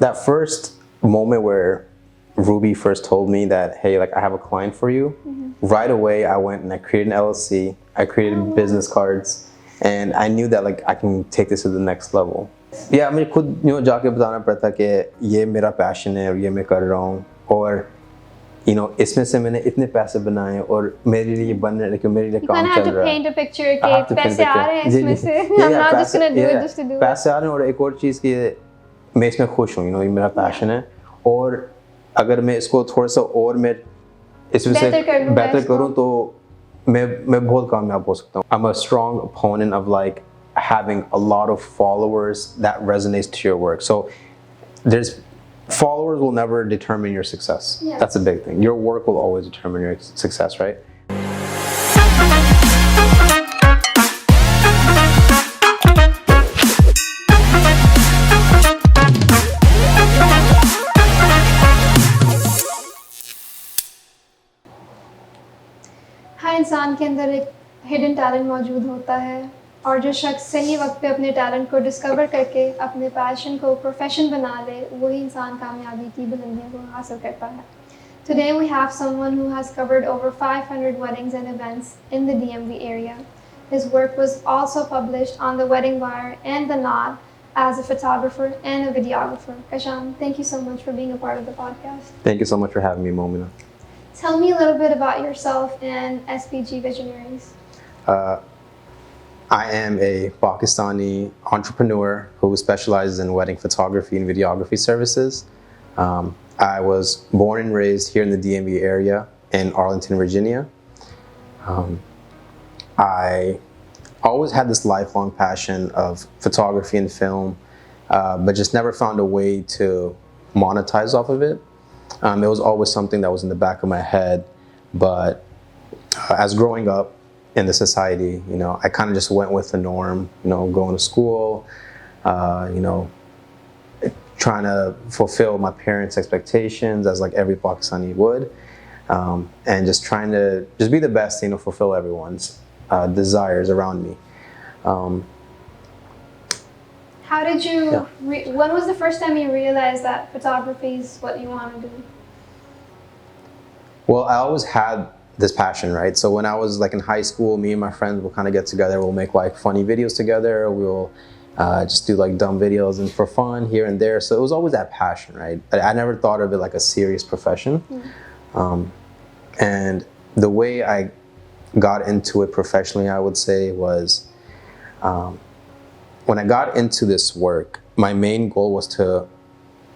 that first moment where Ruby first told me that, hey, like I have a client for you, right away I went and I created an LLC, I created business cards, and I knew that like I can take this to the next level. Yeah, मुझे खुद जाके बताना पड़ता कि ये मेरा passion है और ये मैं कर रहा हूँ और इसमें से मैंने इतने पैसे बनाए और मेरे लिए बन रहे कि मेरे लिए काम चल रहा है. paint a picture कि पैसे आ रहे हैं इसमें से. I'm not just gonna do it just to do it. पैसे आ रहे हैं और एक और चीज़ कि मैं इसमें खुश हूँ, ये मेरा पैशन है और अगर मैं इसको थोड़ा सा और मैं इसमें से बेहतर करूँ तो मैं बहुत कामयाब हो सकता हूँ. I'm a strong opponent of like having a lot of followers that resonates to your work. So followers will never determine your success. Yes. That's a big thing. Your work will always determine your success, right? हर इंसान के अंदर एक hidden talent मौजूद होता है और जो शख्स सही वक्त पे अपने टैलेंट को डिस्कवर करके अपने पैशन को प्रोफेशन बना ले वही इंसान कामयाबी की बुलंदियों को हासिल करता है. Today we have someone who has covered over 500 weddings and events in the DMV area. His work was also published on the Wedding Wire and the Knot as a photographer and a videographer. Kashan, thank you so much for being a part of the podcast. Thank you so much for having me, Momina. Tell me a little bit about yourself and SPG Visionaries. I am a Pakistani entrepreneur who specializes in wedding photography and videography services. I was born and raised here in the DMV area in Arlington, Virginia. I always had this lifelong passion of photography and film, but just never found a way to monetize off of it. It was always something that was in the back of my head, but as growing up in the society, I kind of just went with the norm, going to school, trying to fulfill my parents' expectations as like every Pakistani would, and just trying to just be the best, fulfill everyone's desires around me. How did you, when was the first time you realized that photography is what you want to do? Well, I always had this passion, right? So when I was like in high school, me and my friends will kind of get together, we'll make like funny videos together, we'll just do like dumb videos and for fun here and there. So it was always that passion, right? I never thought of it like a serious profession. And the way I got into it professionally, I would say, was when I got into this work, my main goal was to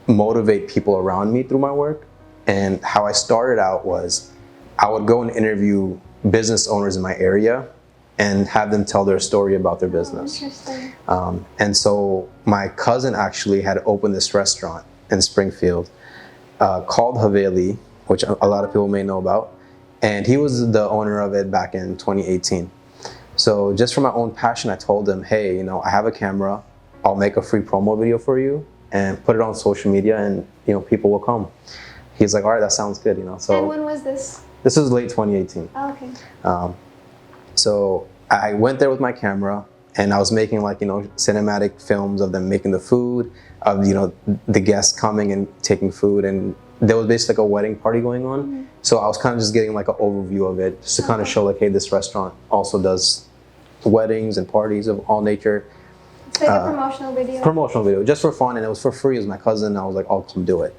motivate people around me through my work. And how I started out was I would go and interview business owners in my area and have them tell their story about their business. Interesting. And so my cousin actually had opened this restaurant in Springfield called Haveli, which a lot of people may know about. And he was the owner of it back in 2018. So just for my own passion, I told him, hey, I have a camera. I'll make a free promo video for you and put it on social media and, people will come. He's like, all right, that sounds good, So, and when was this? This was late 2018. Oh, okay. So I went there with my camera and I was making like, cinematic films of them making the food, of, the guests coming and taking food. And there was basically like a wedding party going on. So I was kind of just getting like an overview of it, just to kind of show like, hey, this restaurant also does weddings and parties of all nature. It's like a promotional video. Promotional video, just for fun, and it was for free. It was my cousin. I was like, I'll come do it.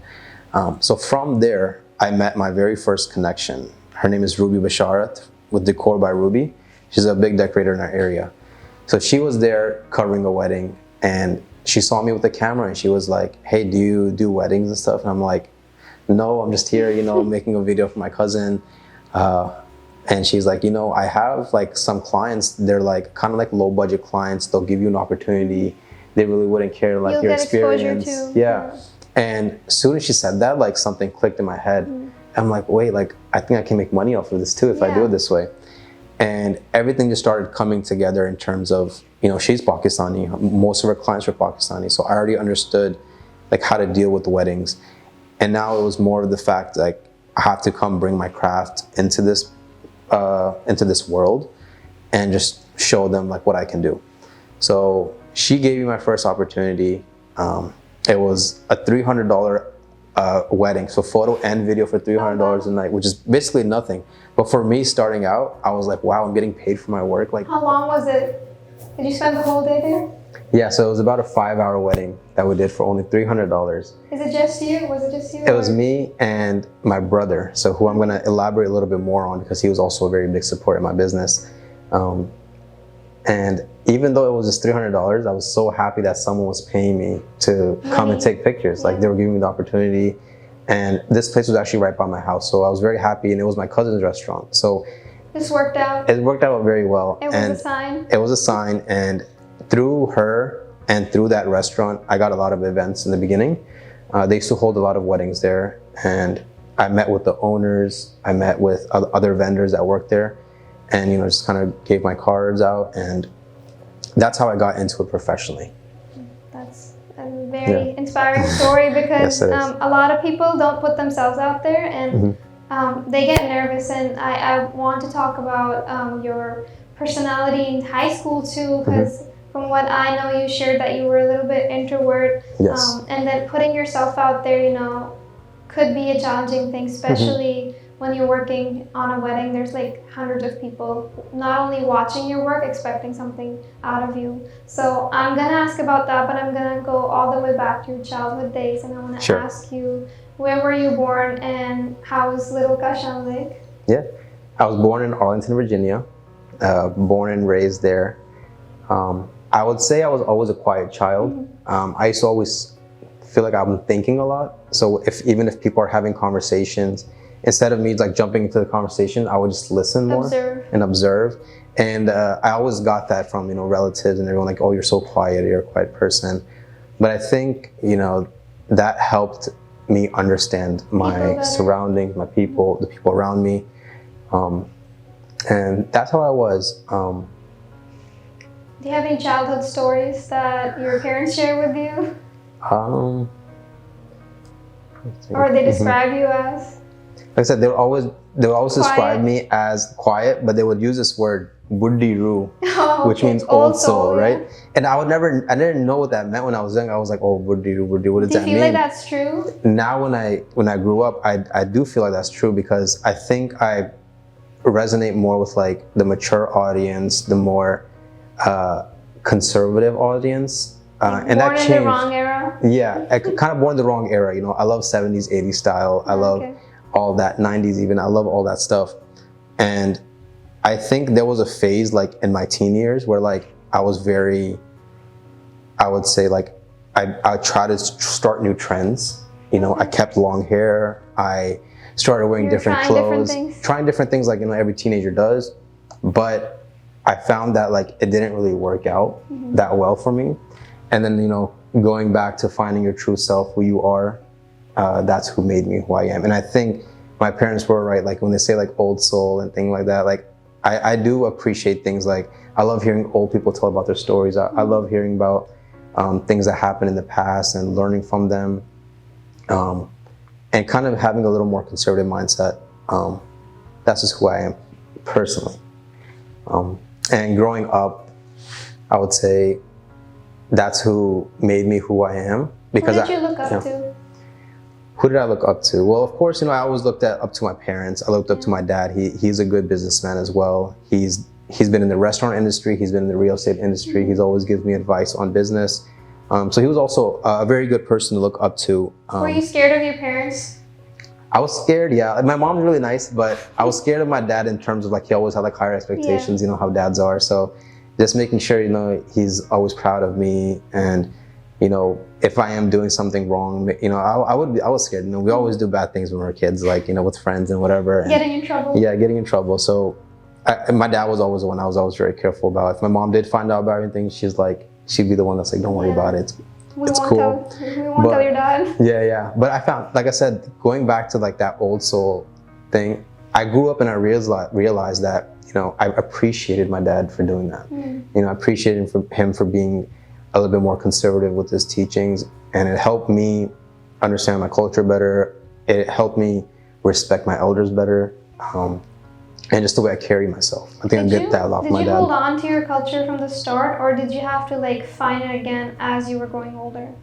So from there, I met my very first connection. Her name is Ruby Basharat with Decor by Ruby. She's a big decorator in our area. So she was there covering a wedding, and she saw me with the camera, and she was like, hey, do you do weddings and stuff? And I'm like, no, I'm just here, making a video for my cousin. And she's like, I have like some clients, they're like kind of like low budget clients. They'll give you an opportunity. They really wouldn't care like You'll your get experience. Exposure to. Yeah. And as soon as she said that, like something clicked in my head. I'm like, wait, like I think I can make money off of this too if I do it this way. And everything just started coming together in terms of, she's Pakistani. Most of her clients were Pakistani. So I already understood like how to deal with weddings. And now it was more of the fact like I have to come bring my craft into this world and just show them like what I can do. So she gave me my first opportunity. And It was a $300 wedding, so photo and video for $300 a night, which is basically nothing. But for me starting out, I was like, wow, I'm getting paid for my work. Like, How long was it? Did you spend the whole day there? yeah, so it was about a 5-hour wedding that we did for only $300. Is it just you? Was it just you? It was me and my brother, so who I'm going to elaborate a little bit more on because he was also a very big support in my business. And even though it was just $300, I was so happy that someone was paying me to come and take pictures. Like, they were giving me the opportunity. And this place was actually right by my house, so I was very happy, and it was my cousin's restaurant. So this worked out. it worked out very well. It was a sign. It was a sign, and through her and through that restaurant, I got a lot of events in the beginning. They used to hold a lot of weddings there, and I met with the owners. I met with other vendors that worked there, and just kind of gave my cards out, and that's how I got into it professionally. That's a very inspiring story because Yes, a lot of people don't put themselves out there, and they get nervous. And I want to talk about your personality in high school too, because from what I know, you shared that you were a little bit introvert. Yes. And then putting yourself out there, could be a challenging thing, especially when you're working on a wedding. There's like hundreds of people not only watching your work, expecting something out of you. So I'm gonna ask about that, but I'm gonna go all the way back to your childhood days, and I want to ask you, where were you born and how was little Kashan like? Yeah, I was born in Arlington, Virginia, born and raised there. I would say I was always a quiet child. I used to always feel like I'm thinking a lot. So even if people are having conversations, instead of me like jumping into the conversation, I would just listen more and observe. And I always got that from relatives and everyone, like, oh, you're so quiet, you're a quiet person. But I think that helped me understand my surroundings, my people, the people around me, and that's how I was. Do you have any childhood stories that your parents share with you? Or they describe you as? Like I said, they would always describe me as quiet, but they would use this word "buddiru," which means old soul, right? And I didn't know what that meant when I was young. I was like, oh, buddiru, what does that mean? Do you feel like that's true? Now when I grew up, I do feel like that's true, because I think I resonate more with like the mature audience, the more conservative audience. And that changed. Born in the wrong era? Yeah, I kind of born in the wrong era. I love 70s, 80s style. I love all that, 90s even. I love all that stuff. And I think there was a phase like in my teen years where like I was very, I would say like, I tried to start new trends. I kept long hair. I started wearing different clothes. Trying different things like every teenager does. But I found that like it didn't really work out that well for me. And then, going back to finding your true self, who you are, that's who made me who I am. And I think my parents were right. Like when they say like old soul and things like that, like I do appreciate things like, I love hearing old people tell about their stories. I love hearing about things that happened in the past and learning from them, and kind of having a little more conservative mindset. That's just who I am personally. And growing up, I would say that's who made me who I am. Because who did you look up to? Who did I look up to? Well, of course, I always looked up to my parents. I looked up to my dad. He's a good businessman as well. He's been in the restaurant industry. He's been in the real estate industry. He's always given me advice on business. So he was also a very good person to look up to. Were you scared of your parents? I was scared, yeah. My mom's really nice, but I was scared of my dad in terms of like he always had like higher expectations, how dads are. So just making sure, he's always proud of me, and if I am doing something wrong, I was scared. We always do bad things when we're kids, like with friends and whatever. And getting in trouble. Yeah, getting in trouble. So my dad was always the one I was always very careful about. If my mom did find out about anything, she'd be the one that's like, don't worry about it. It's cool. We won't tell your dad. Yeah. But I found, like I said, going back to like that old soul thing, I grew up and I realized that, I appreciated my dad for doing that. I appreciated him for being a little bit more conservative with his teachings, and it helped me understand my culture better. It helped me respect my elders better, and just the way I carry myself. I think I get that a lot from my dad. Did you hold on to your culture from the start, or did you have to like find it again as you were growing older?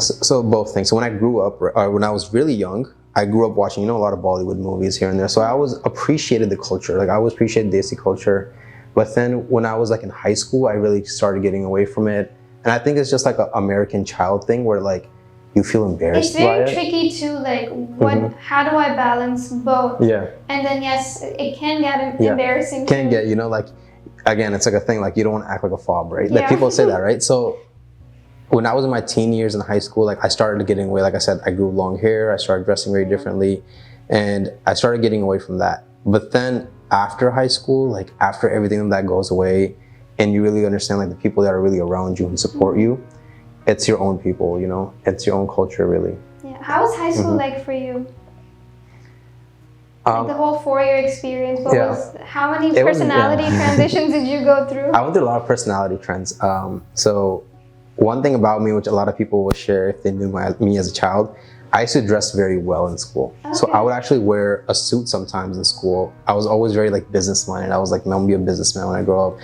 So both things. So when I grew up, or when I was really young, I grew up watching, a lot of Bollywood movies here and there. So I always appreciated the culture. Like I always appreciated Desi culture. But then when I was like in high school, I really started getting away from it. And I think it's just like an American child thing where like you feel embarrassed by it. It's very tricky too, like how do I balance both? Yeah. And then yes, it can get Yeah. embarrassing Can too. get, like, again, it's like a thing, like you don't want to act like a fob, right? Yeah. Like people say that, right? So when I was in my teen years in high school, like I started getting away. Like I said, I grew long hair. I started dressing very differently, and I started getting away from that. But then after high school, like after everything that goes away, and you really understand like the people that are really around you and support you, it's your own people. It's your own culture, really. Yeah. How was high school like for you? Like the whole 4-year experience. How many personality transitions did you go through? I went through a lot of personality trends. So one thing about me, which a lot of people will share if they knew me as a child, I used to dress very well in school. Okay. So I would actually wear a suit sometimes in school. I was always very like business minded. I was like, I'm gonna be a businessman when I grow up.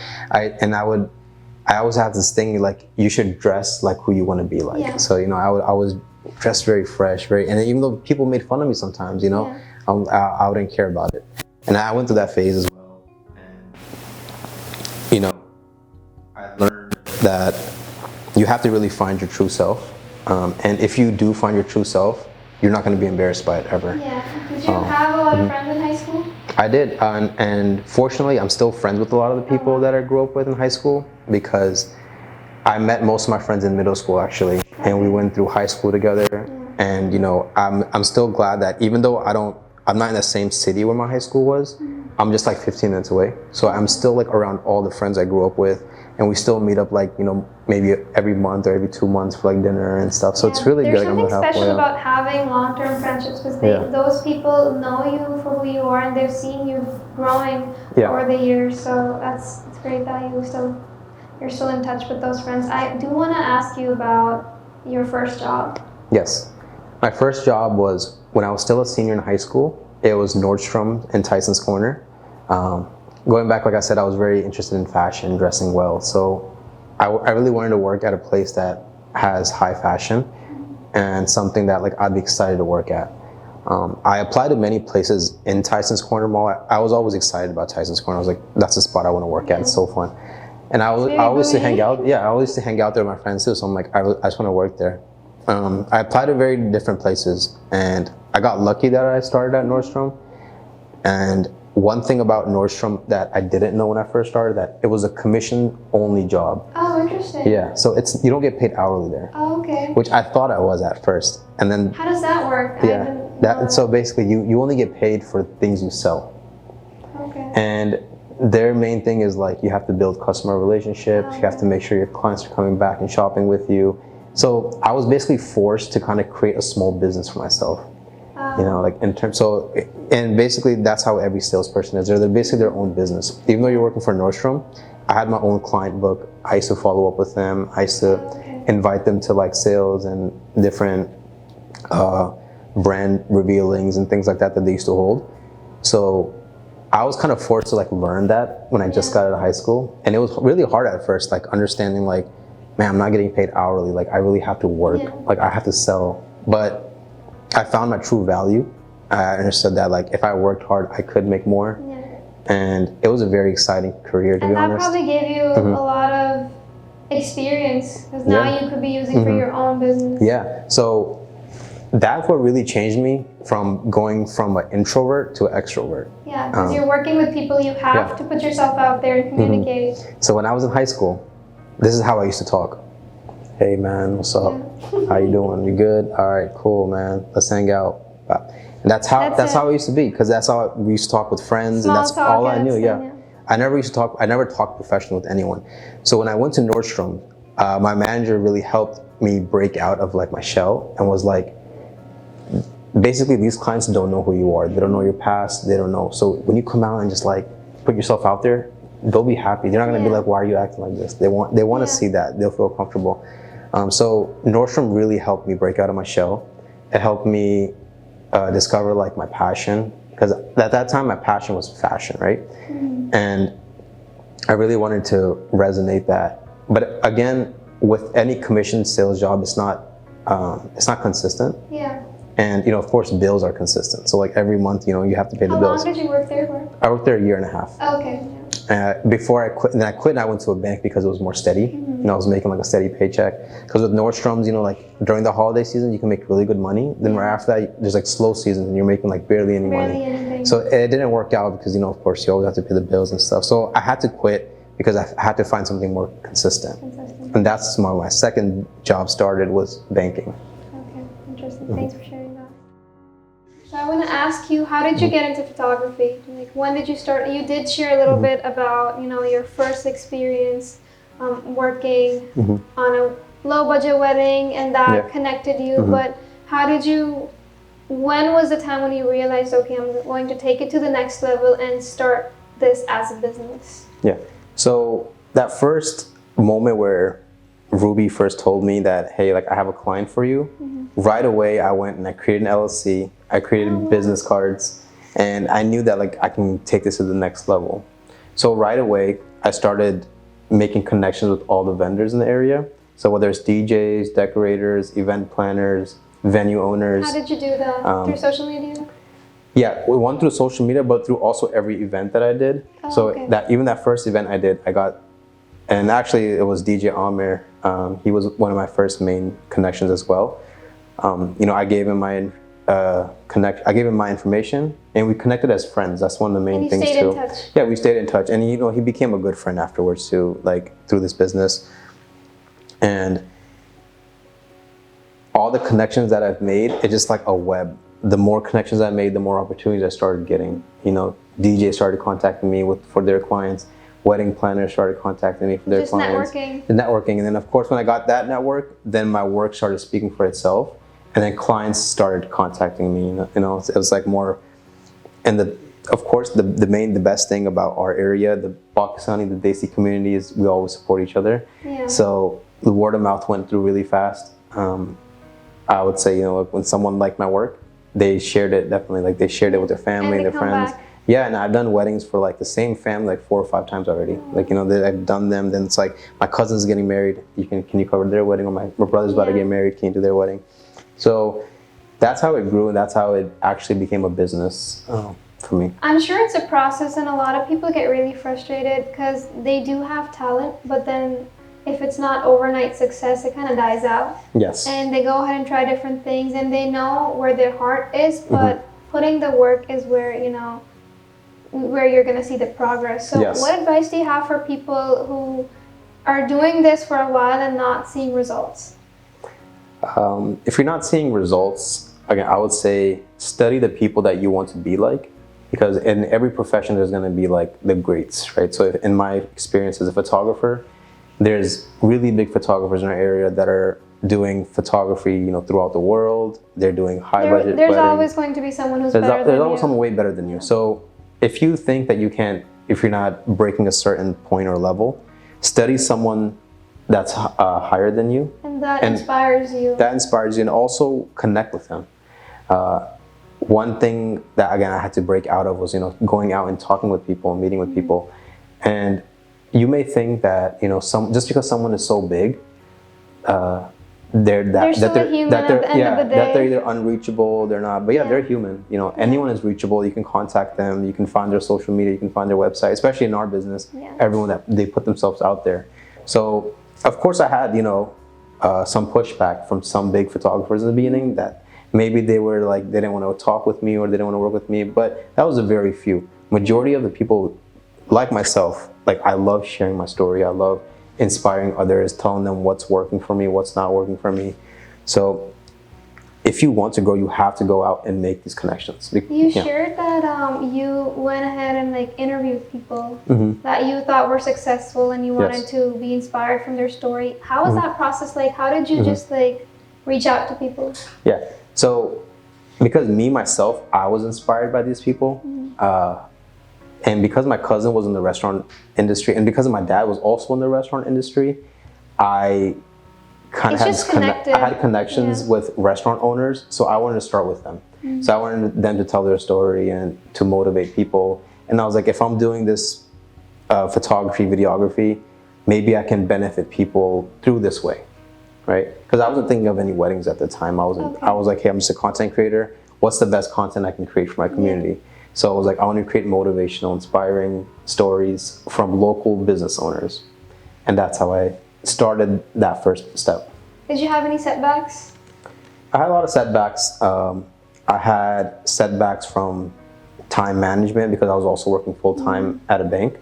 I always have this thing like you should dress like who you want to be like. Yeah. So I was dressed very fresh, and even though people made fun of me sometimes, I wouldn't care about it. And I went through that phase as well. And I learned that you have to really find your true self. And if you do find your true self, you're not going to be embarrassed by it ever. Yeah. Did you have a lot of friends in high school? I did. And fortunately, I'm still friends with a lot of the people that I grew up with in high school, because I met most of my friends in middle school, actually. And we went through high school together. And, I'm still glad that even though I'm not in the same city where my high school was, I'm just like 15 minutes away. So I'm still like around all the friends I grew up with. And we still meet up like, maybe every month or every 2 months for like dinner and stuff. So it's really There's good. There's something special about having long-term friendships, because those people know you for who you are and they've seen you growing over the years. So it's great that you're still in touch with those friends. I do want to ask you about your first job. Yes. My first job was when I was still a senior in high school. It was Nordstrom in Tyson's Corner. Going back, like I said, I was very interested in fashion, dressing well. So I really wanted to work at a place that has high fashion and something that like I'd be excited to work at. I applied to many places in Tyson's Corner Mall. I was always excited about Tyson's Corner. I was like, that's the spot I want to work at. It's so fun. And I always used to hang out. Yeah, I always used to hang out there with my friends too. So I'm like, I just want to work there. I applied to very different places, and I got lucky that I started at Nordstrom. And one thing about Nordstrom that I didn't know when I first started, that it was a commission-only job. Oh, interesting. Yeah, so you don't get paid hourly there. Oh, okay. Which I thought I was at first, and then. How does that work? Yeah, so basically you only get paid for things you sell. Okay. And their main thing is like you have to build customer relationships. You have to make sure your clients are coming back and shopping with you. So I was basically forced to kind of create a small business for myself. Like in terms, and basically that's how every salesperson is. They're basically their own business. Even though you're working for Nordstrom, I had my own client book. I used to follow up with them. I used to invite them to like sales and different brand revealings and things like that they used to hold. So I was kind of forced to like learn that when I just got out of high school. And it was really hard at first, like understanding like, man, I'm not getting paid hourly. Like I really have to work. Like I have to sell. But I found my true value. I understood that like if I worked hard, I could make more. And it was a very exciting career, to be honest. And that probably gave you a lot of experience, because now you could be using for your own business. Yeah. So that's what really changed me from going from an introvert to an extrovert. Yeah, because you're working with people, you have to put yourself out there and communicate. So when I was in high school, this is how I used to talk. Hey man, what's up? How you doing? You good? All right, cool, man. Let's hang out. And that's how it used to be, because that's how we used to talk with friends, and that's all I knew. Yeah. I never talked professional with anyone. So when I went to Nordstrom, my manager really helped me break out of like my shell, and was like, basically these clients don't know who you are. They don't know your past. They don't know. So when you come out and just like put yourself out there, they'll be happy. They're not gonna be like, why are you acting like this? They want to see that. They'll feel comfortable. So Nordstrom really helped me break out of my shell. It helped me discover like my passion, because at that time my passion was fashion, right? And I really wanted to resonate that. But again, with any commission sales job, it's not it's not consistent. Yeah. And, of course, bills are consistent. So, like, every month, you have to pay the How bills. long did you work there for? I worked there a year and a half. Oh, okay. Before I quit, and then I quit and I went to a bank because it was more steady. I was making like a steady paycheck. Because with Nordstrom's, like during the holiday season, you can make really good money. Then right after that, there's like slow seasons and you're making like barely any money. Anything. So it didn't work out because, of course, you always have to pay the bills and stuff. So I had to quit because I had to find something more consistent. And that's my second job started was banking. Okay, interesting. Thanks for sharing that. So I want to ask you, how did you get into photography? Like, when did you start? You did share a little bit about, your first experience working on a low-budget wedding, and that connected you. But when was the time when you realized, okay, I'm going to take it to the next level and start this as a business? Yeah. So that first moment where Ruby first told me that, hey, like I have a client for you, right away I went and I created an LLC, I created business cards, and I knew that like I can take this to the next level. So right away I started making connections with all the vendors in the area. So whether it's DJs, decorators, event planners, venue owners. How did you do that? Through social media? Yeah, one through social media, but through also every event that I did. Even that first event I did, I got, and actually it was DJ Amir. He was one of my first main connections as well. I gave him my I gave him my information, and we connected as friends. That's one of the main things too. And you stayed in touch? Yeah, we stayed in touch, and he became a good friend afterwards too, like through this business. And all the connections that I've made, it's just like a web. The more connections I made, the more opportunities I started getting. DJs started contacting me for their clients. Wedding planners started contacting me for their clients. Networking. The networking. And then of course when I got that network, then my work started speaking for itself. And then clients started contacting me. It was like more, and of course the best thing about our area, the Pakistani, the Desi community, is we always support each other. Yeah. So the word of mouth went through really fast. I would say, when someone liked my work, they shared it definitely. Like they shared it with their family and their friends. Back. Yeah, and I've done weddings for like the same family like 4 or 5 times already. Like I've done them. Then it's like my cousin's getting married. Can you cover their wedding? Or my brother's about to get married. Can you do their wedding? So that's how it grew, and that's how it actually became a business for me. I'm sure it's a process, and a lot of people get really frustrated because they do have talent, but then if it's not overnight success, it kind of dies out. Yes. And they go ahead and try different things, and they know where their heart is, but putting the work is where where you're going to see the progress. So what advice do you have for people who are doing this for a while and not seeing results? If you're not seeing results, again, I would say study the people that you want to be like, because in every profession there's going to be like the greats, right? So in my experience as a photographer, there's really big photographers in our area that are doing photography, throughout the world. They're doing high budget. There's always going to be someone who's better than you. There's always someone way better than you. So if you think that if you're not breaking a certain point or level, study someone that's higher than you. And that inspires you. That inspires you, and also connect with them. One thing that, again, I had to break out of was, going out and talking with people and meeting with people. And you may think that, just because someone is so big, they're either unreachable, they're not, but they're human. Anyone is reachable. You can contact them, you can find their social media, you can find their website, especially in our business, everyone that they put themselves out there. So of course I had, some pushback from some big photographers in the beginning that maybe they were like, they didn't want to talk with me or they didn't want to work with me, but that was a very few. Majority of the people like myself, like I love sharing my story. I love inspiring others, telling them what's working for me, what's not working for me. So if you want to grow, you have to go out and make these connections. You shared that you went ahead and interviewed people that you thought were successful and you wanted to be inspired from their story. How was that process like? How did you just reach out to people? Yeah, so because myself, I was inspired by these people. And because my cousin was in the restaurant industry, and because my dad was also in the restaurant industry, I kind of had connections with restaurant owners, so I wanted to start with them. So I wanted them to tell their story and to motivate people. And I was like, if I'm doing this photography, videography, maybe I can benefit people through this way. right? Because I wasn't thinking of any weddings at the time. I was like, hey, I'm just a content creator. What's the best content I can create for my community? So I was like, I want to create motivational, inspiring stories from local business owners. And that's how I started that first step. Did you have any setbacks? I had a lot of setbacks. I had setbacks from time management because I was also working full-time at a bank.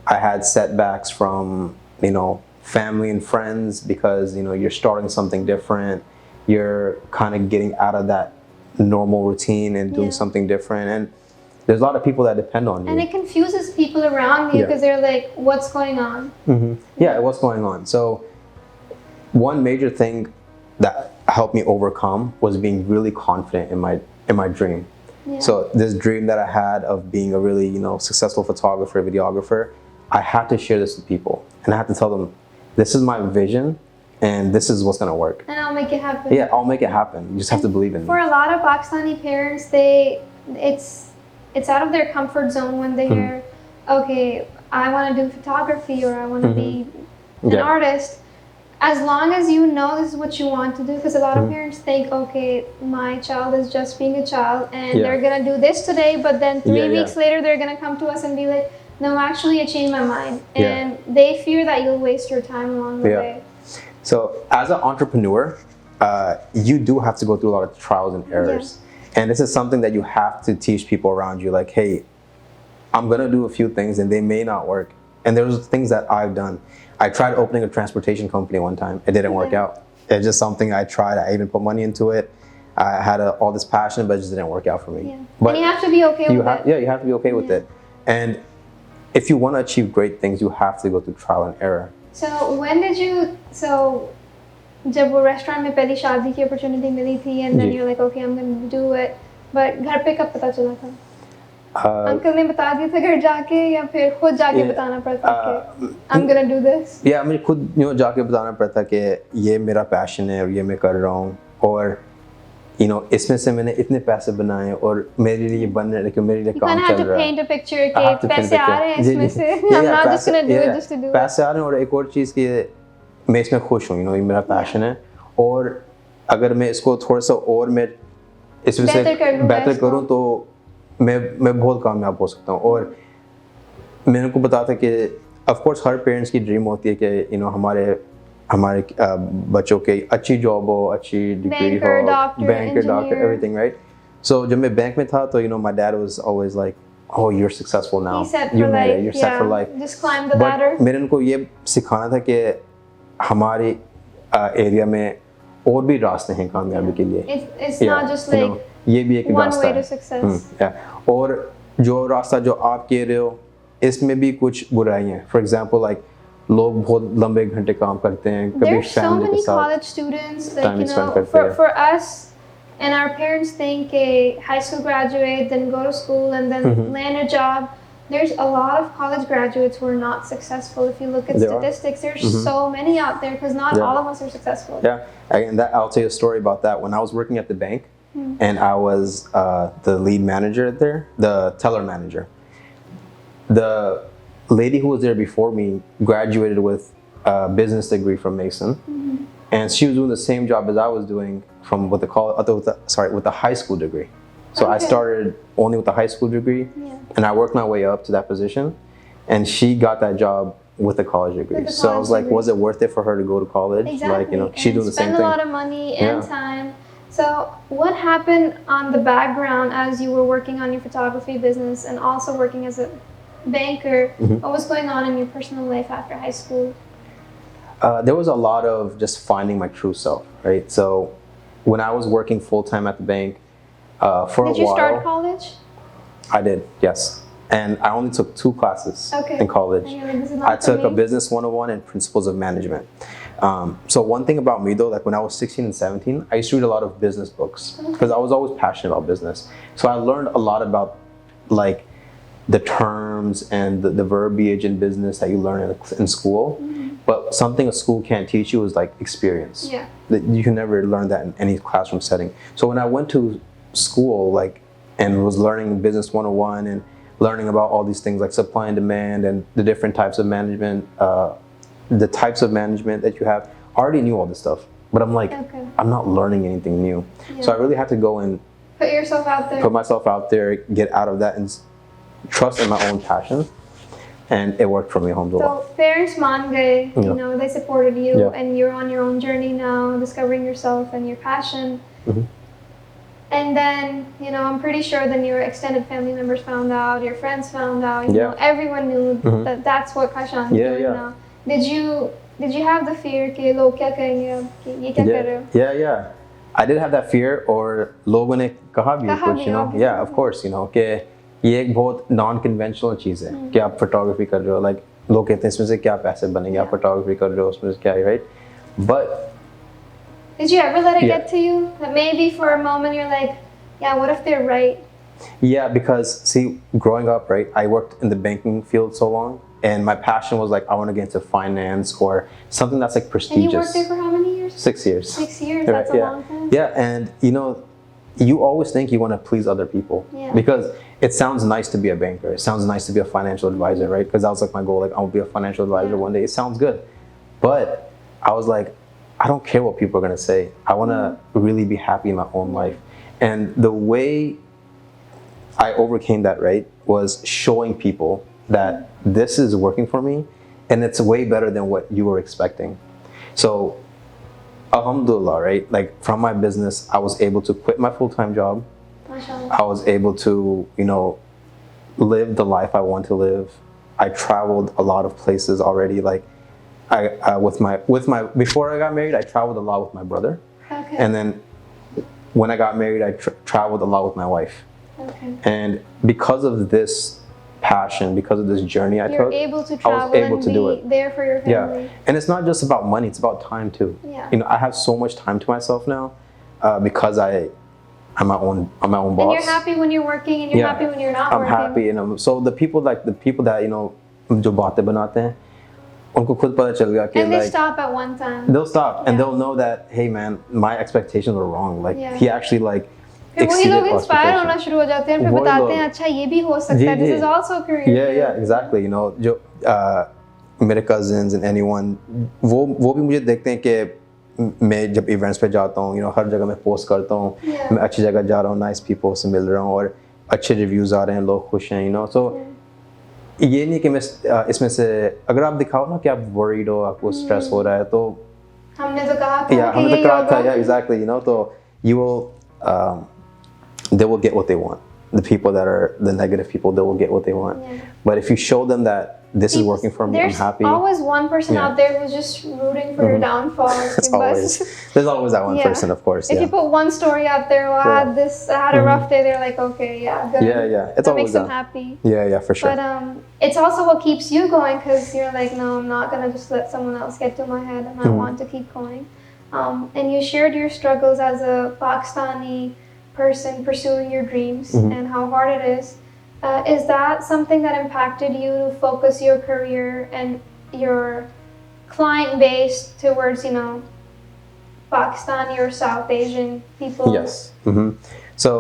I had setbacks from, family and friends because, you're starting something different. You're kind of getting out of that normal routine and doing something different. And there's a lot of people that depend on you. And it confuses people around you because they're like, what's going on? Yeah, what's going on? So one major thing that helped me overcome was being really confident in my dream. So this dream that I had of being a really, successful photographer, videographer, I had to share this with people. And I had to tell them, this is my vision and this is what's going to work. And I'll make it happen. Yeah, I'll make it happen. You just have to believe in me. For a lot of Pakistani parents, it's out of their comfort zone when they hear, okay, I want to do photography or I want to be an artist. As long as you know this is what you want to do, because a lot of parents think, okay, my child is just being a child and they're going to do this today, but then 3 weeks later they're going to come to us and be like, no, actually I changed my mind. And they fear that you'll waste your time along the way. So as an entrepreneur, you do have to go through a lot of trials and errors. And this is something that you have to teach people around you, like, hey, I'm going to do a few things and they may not work. And there's things that I've done. I tried opening a transportation company one time. It didn't work out. It's just something I tried. I even put money into it. I had all this passion, but it just didn't work out for me. But and you have to be okay with it. Yeah, you have to be okay with it. And if you want to achieve great things, you have to go through trial and error. So when did you, जब वो restaurant में पहली शादी की opportunity मिली थी and then you're like, okay, I'm going to do it. But घर पे कब पता चला था? अंकल ने बता दिया था घर जाके या फिर खुद जाके बताना पड़ता कि I'm gonna do this? Yeah, मुझे खुद जाके बताना पड़ता कि ये मेरा पैशन है और ये मैं कर रहा हूँ और इसमें से मैंने इतने पैसे बनाए और मेरे लिए बन रहे कि मेरे लिए काम चल रहा है. paint a picture कि पैसे आ रहे हैं इसमें से. I'm not just gonna do it just to do it. पैसे आ रहे हैं और एक और चीज़ कि मैं इसमें खुश हूँ. ये मेरा पैशन है और अगर मैं इसको थोड़ा सा और मैं इसमें से बेहतर करूँ तो मैं बहुत कामयाब हो सकता हूँ. और मैंने को बताया था कि ऑफ कोर्स हर पेरेंट्स की ड्रीम होती है कि हमारे बच्चों के अच्छी जॉब हो, अच्छी डिग्री हो, बैंकर, डॉक्टर, एवरीथिंग, राइट. सो जब मैं बैंक में था तो my dad was always like, oh, you're successful now, you made it, you're set for life. Just climb the ladder. मैंने उनको ये सिखाना था कि हमारे एरिया में और भी रास्ते हैं कामयाबी के लिए. It's not just like ये भी एक one रास्ता way to है. success. और जो रास्ता जो आप कह रहे हो इसमें भी कुछ बुराई हैं. फॉर एग्जांपल लाइक लोग बहुत लंबे घंटे काम करते हैं, कभी There's so फैमिली के many साथ college students, like, time spend करते हैं. for us and our parents think a high school graduate, then go to school and then land a job. There's a lot of college graduates who are not successful. If you look at statistics, there's so many out there because not all of us are successful. Yeah, and I'll tell you a story about that. When I was working at the bank and I was the lead manager there, the teller manager, the lady who was there before me graduated with a business degree from Mason, and she was doing the same job as I was doing from with the high school degree. So I started only with the high school degree, and I worked my way up to that position, and she got that job with a college degree. So I was like, was it worth it for her to go to college? Exactly. Like, she's doing the same thing. Spend a lot of money and time. So what happened on the background as you were working on your photography business and also working as a banker? What was going on in your personal life after high school? There was a lot of just finding my true self, right? So when I was working full-time at the bank, for a while... Did you start college? I did, yes. And I only took 2 classes in college. I took a Business 101 and Principles of Management. So one thing about me though, like when I was 16 and 17, I used to read a lot of business books because I was always passionate about business. So I learned a lot about like the terms and the verbiage in business that you learn in school. But something a school can't teach you is like experience. You can never learn that in any classroom setting. So when I went to school, like, and was learning Business 101 and learning about all these things like supply and demand and the different types of management, the types of management that you have, I already knew all this stuff. but I'm like, Okay. I'm not learning anything new. Yeah. So I really had to go and Put yourself out there. put myself out there, get out of that, and trust in my own passion. And it worked for me, alhamdulillah. So parents maan gaye, Yeah. you know, they supported you, Yeah. and you're on your own journey now, discovering yourself and your passion. Mhm. And then, you know, I'm pretty sure then your extended family members found out, your friends found out, you Yeah. know, everyone knew Mhm. that that's what Kashan is Yeah, doing yeah. now. Did you have the fear कि लोग क्या कहेंगे अब कि ये क्या कर रहे हो? Yeah. I did have that fear, or लोगों ने कहा भी कहा कुछ, भी, you know, obviously. yeah, of course, you know, कि ये एक बहुत non-conventional चीज़ है कि आप photography कर रहे हो, like लोग कहते हैं इसमें से क्या पैसे बनेंगे, आप Yeah. photography कर रहे हो, उसमें से क्या है, right? But Did you ever let it Yeah. get to you? That maybe for a moment you're like, yeah, what if they're right? yeah, because see, growing up, right, I worked in the banking field so long, and my passion was like I want to get into finance or something that's like And you prestigious. worked there for how many years? 6 years. 6 years, Right, that's a yeah. long time. Yeah, and you know, you always think you want to please other people Yeah. because it sounds nice to be a banker. It sounds nice to be a financial advisor, right? Because that was like my goal. Like I will be a financial advisor Yeah. one day. It sounds good, but I was like, I don't care what people are gonna say. I want to really be happy in my own life, and the way I overcame that, right, was showing people that this is working for me, and it's way better than what you were expecting. So alhamdulillah, right, like from my business I was able to quit my full-time job. MashaAllah. I was able to, you know, live the life I want to live. I traveled a lot of places already. Like with my before I got married, I traveled a lot with my brother, Okay. and then when I got married, I traveled a lot with my wife. Okay. And because of this passion, because of this journey I You're took, able to I was travel able and to do be it. there for your family. Yeah, and it's not just about money; it's about time too. Yeah. You know, I have so much time to myself now because I'm my own boss. And you're happy when you're working, and you're Yeah. happy when you're not I'm working. happy, and so the people that you know जो बातें बनाते हैं, उनको खुद पता चल गया कि And they like stop at one time. they'll stop and Yeah. they'll know that hey man, my expectations were wrong. Like Yeah. he actually like फिर वही exceeded लोग our इंस्पायर होना expectations. शुरू हो जाते हैं, फिर वही बताते लोग- हैं अच्छा ये भी हो सकता है. This is also a career. Yeah, exactly. You know, जो मेरे cousins and anyone वो भी मुझे देखते हैं कि मैं जब इवेंट्स पे जाता हूँ, you know, हर जगह मैं पोस्ट करता हूँ, Yeah. मैं अच्छी जगह जा रहा हूँ, नाइस पीपल से मिल रहा हूँ और अच्छे रिव्यूज आ रहे हैं, लोग खुश हैं, you know. So ये नहीं कि मैं इसमें से अगर आप दिखाओ ना कि आप worried हो, आपको स्ट्रेस हो रहा है, तो हमने तो कहा था yeah, कि हमने ये तो कहा था, होगा. yeah, exactly, you know. So you will they will get what they want. The people that are the negative people, they will get what they want. Yeah. But if you show them that this is working for me, I'm There's happy. always one person Yeah. out there who's just rooting for your downfall. It's कि बस- always there's always that one Yeah. person, of course. If Yeah. you put one story out there, well, I had a rough day, they're like, okay, yeah, good. Yeah. It's That always makes them that. happy. Yeah, for sure. But it's also what keeps you going because you're like, no, I'm not gonna just let someone else get to my head, and I want to keep going. And you shared your struggles as a Pakistani person pursuing your dreams and how hard it is. Is that something that impacted you to focus your career and your client base towards, you know, Pakistani or South Asian people? Yes. So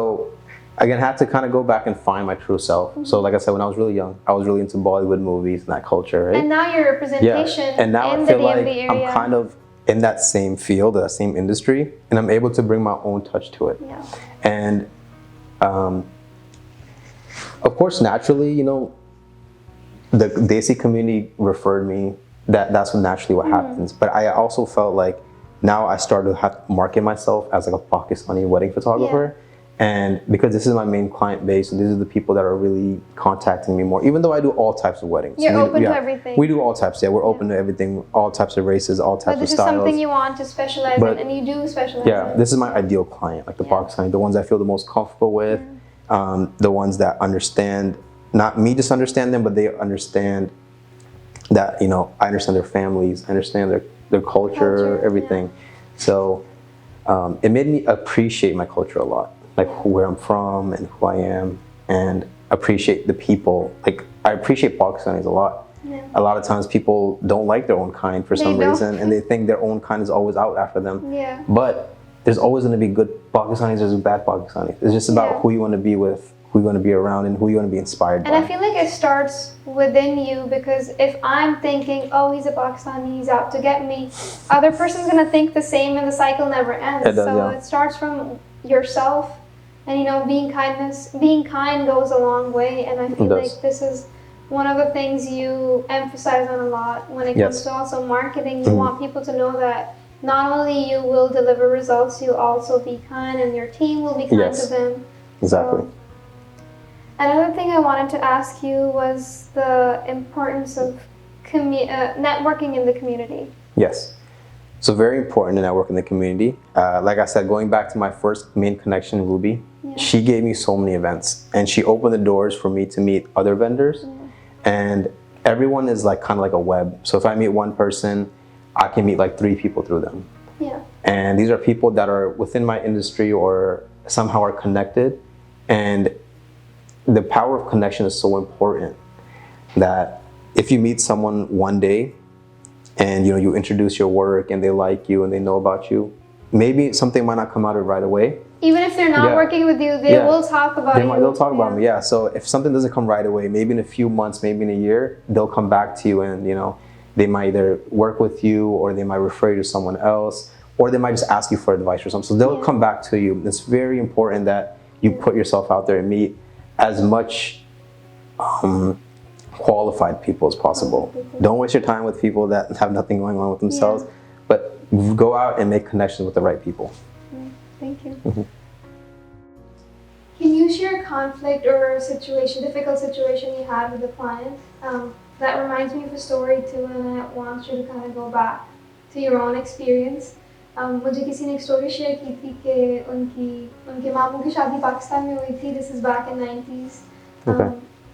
again, I had to kind of go back and find my true self. So like I said, when I was really young, I was really into Bollywood movies and that culture, right? And now your representation And now in I the feel like DMV area. I'm kind of in that same field, that same industry, and I'm able to bring my own touch to it. Yeah. And of course, naturally, you know, the Desi community referred me. That's naturally what happens. But I also felt like now I started to have to market myself as like a Pakistani wedding photographer. And because this is my main client base, and these are the people that are really contacting me more, even though I do all types of weddings. You're open to everything. We do all types, yeah. We're open to everything, all types of races, all types But of this is styles. something you want to specialize But- in, and you do specialize Yeah, in. this is my ideal client, like the Pakistani, the ones I feel the most comfortable with, the ones that understand, not me just understand them, but they understand that, you know, I understand their families, I understand their culture, everything. So it made me appreciate my culture a lot, like where I'm from and who I am, and appreciate the people. Like I appreciate Pakistanis a lot. Yeah. A lot of times people don't like their own kind for some don't. reason, and they think their own kind is always out after them. Yeah. But there's always going to be good Pakistanis, there's bad Pakistanis. It's just about Yeah. who you want to be with, who you want to be around, and who you want to be inspired by. And I feel like it starts within you, because if I'm thinking, oh, he's a Pakistani, he's out to get me, other person's gonna think the same, and the cycle never ends. It does, so yeah. it starts from yourself, and being kind goes a long way. And I feel like this is one of the things you emphasize on a lot when it comes to also marketing. You want people to know that not only you will deliver results, you'll also be kind, and your team will be kind to them. Exactly. So, another thing I wanted to ask you was the importance of networking in the community. Yes. So very important to network in the community. Like I said, going back to my first main connection, Ruby, she gave me so many events, and she opened the doors for me to meet other vendors. And everyone is like kind of like a web. So if I meet one person, I can meet like 3 people through them. Yeah. And these are people that are within my industry or somehow are connected. And the power of connection is so important that if you meet someone one day and you introduce your work and they like you and they know about you, maybe something might not come out of it right away. Even if they're not working with you, they will talk about you. They'll talk about me, yeah. So if something doesn't come right away, maybe in a few months, maybe in a year, they'll come back to you, and they might either work with you, or they might refer you to someone else, or they might just ask you for advice or something. So they'll come back to you. It's very important that you put yourself out there and meet as much qualified people as possible. Don't waste your time with people that have nothing going on with themselves, but go out and make connections with the right people. Thank you. Can you share a conflict or a difficult situation you had with a client? That reminds me of a story too, and I want you to kind of go back to your own experience. मुझे किसी ने एक story share की थी कि उनके मामू की शादी पाकिस्तान में हुई थी. This is back in 90s.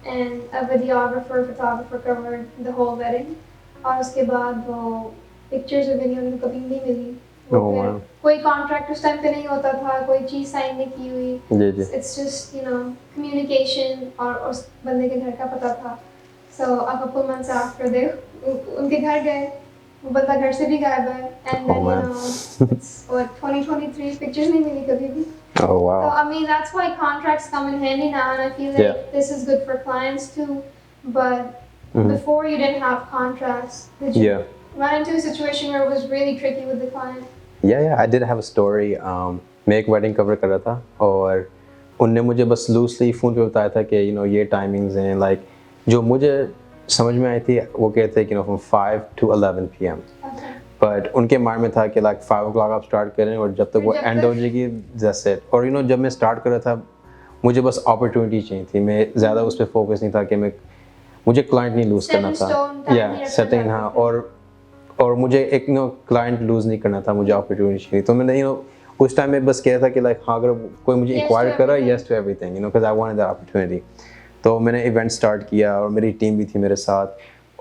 And a photographer covered the whole wedding. और उसके बाद वो pictures वगैरह उनको कभी नहीं मिली. कोई कॉन्ट्रैक्ट उस टाइम पे नहीं होता था, कोई चीज़ साइन नहीं की हुई. It's just communication, और उस बंदे के घर का पता था. So a couple months after उनके घर गए, वो बंदा घर से भी गायब है. And then it's 2023, pictures नहीं मिली कभी भी. Oh wow. So I mean that's why contracts come in handy now, and I feel like this is good for clients too. But before you didn't have contracts, did you run into a situation where it was really tricky with the client? Yeah, I did have a story. मैं एक wedding cover कर रहा था, और उनने मुझे बस loosely phone पे बताया था कि ये timings हैं, like जो मुझे समझ में आई थी वो कहते हैं from 5 to 11 p.m. But उनके माइंड में था कि like 5 o'clock आप start करें और जब तक वो end हो जाएगी, that's it. और जब मैं start कर रहा था, मुझे बस opportunity चाहिए थी. मैं ज़्यादा उस पर focus नहीं था कि मुझे client नहीं lose करना था. Setting हाँ, और मुझे एक client lose नहीं करना था, मुझे opportunity चाहिए. तो मैंने उस टाइम में बस कह था कि like हाँ, अगर कोई मुझे inquire करा, yes to everything, because I wanted that opportunity. तो मैंने इवेंट स्टार्ट किया, और मेरी टीम भी थी मेरे साथ.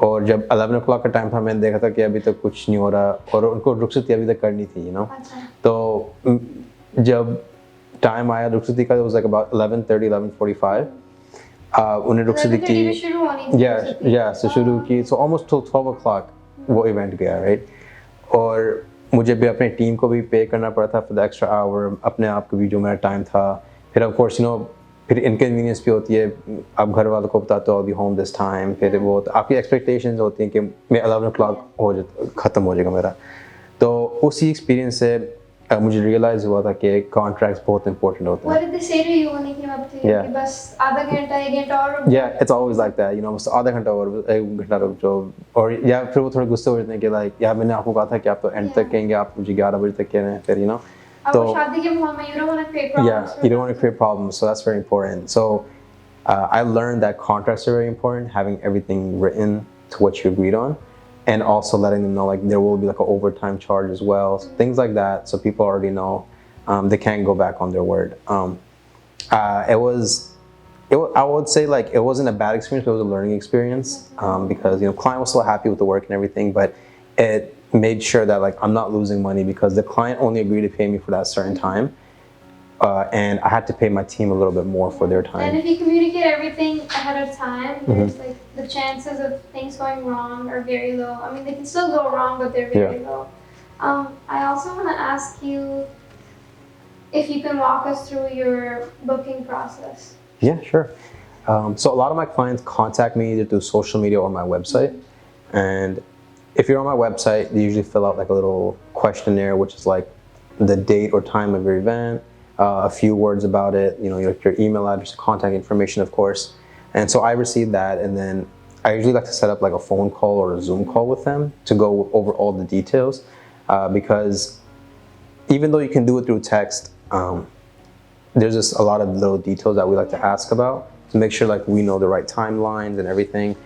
और जब 11 o'clock का टाइम था, मैंने देखा था कि अभी तक कुछ नहीं हो रहा, और उनको रुखसती अभी तक करनी थी. तो जब टाइम आया रुखसती का, it was like about 11:30, 11:45. उन्हें रुखसती की, so शुरू की, so almost till 12 o'clock वो इवेंट गया, right? और मुझे भी अपनी टीम को भी पे करना पड़ा था for the extra hour, अपने आप को भी जो मेरा टाइम था. फिर of course फिर इनकन्वीनियंस भी होती है, आप घर वालों को बताते हो I'll be home this time. फिर वो आपकी एक्सपेक्टेशंस होती हैं कि मैं 11 o'clock ख़त्म हो जाएगा मेरा. तो उसी एक्सपीरियंस से मुझे रियलाइज़ हुआ था कि कॉन्ट्रैक्ट्स बहुत इंपॉर्टेंट होते हैं. What did they say to you when you came up to you? कि बस आधा घंटा, 1 घंटा और? Yeah, it's always like that. बस आधा घंटा और 1 घंटा रुक जाओ. और या फिर वो थोड़े गुस्से हो जाते हैं कि like यार मैंने आपको कहा था कि आप तो एंड तक कहेंगे, आप मुझे 11 बजे तक कह रहे हैं. फिर So, you don't want to create problems. Yeah, you don't want to create problems, so that's very important. So I learned that contracts are very important, having everything written to what you agreed on, and also letting them know like there will be like an overtime charge as well, so things like that, so people already know they can't go back on their word. I would say like it wasn't a bad experience, but it was a learning experience, because client was so happy with the work and everything, but it made sure that like I'm not losing money, because the client only agreed to pay me for that certain time, and I had to pay my team a little bit more for their time. And if you communicate everything ahead of time, there's like the chances of things going wrong are very low. I mean, they can still go wrong, but they're very low. I also want to ask you if you can walk us through your booking process. Yeah, sure. So a lot of my clients contact me either through social media or my website. And if you're on my website, they usually fill out like a little questionnaire, which is like the date or time of your event, a few words about it, your email address, contact information, of course. And so I receive that, and then I usually like to set up like a phone call or a Zoom call with them to go over all the details, because even though you can do it through text, there's just a lot of little details that we like to ask about to make sure like we know the right timelines and everything.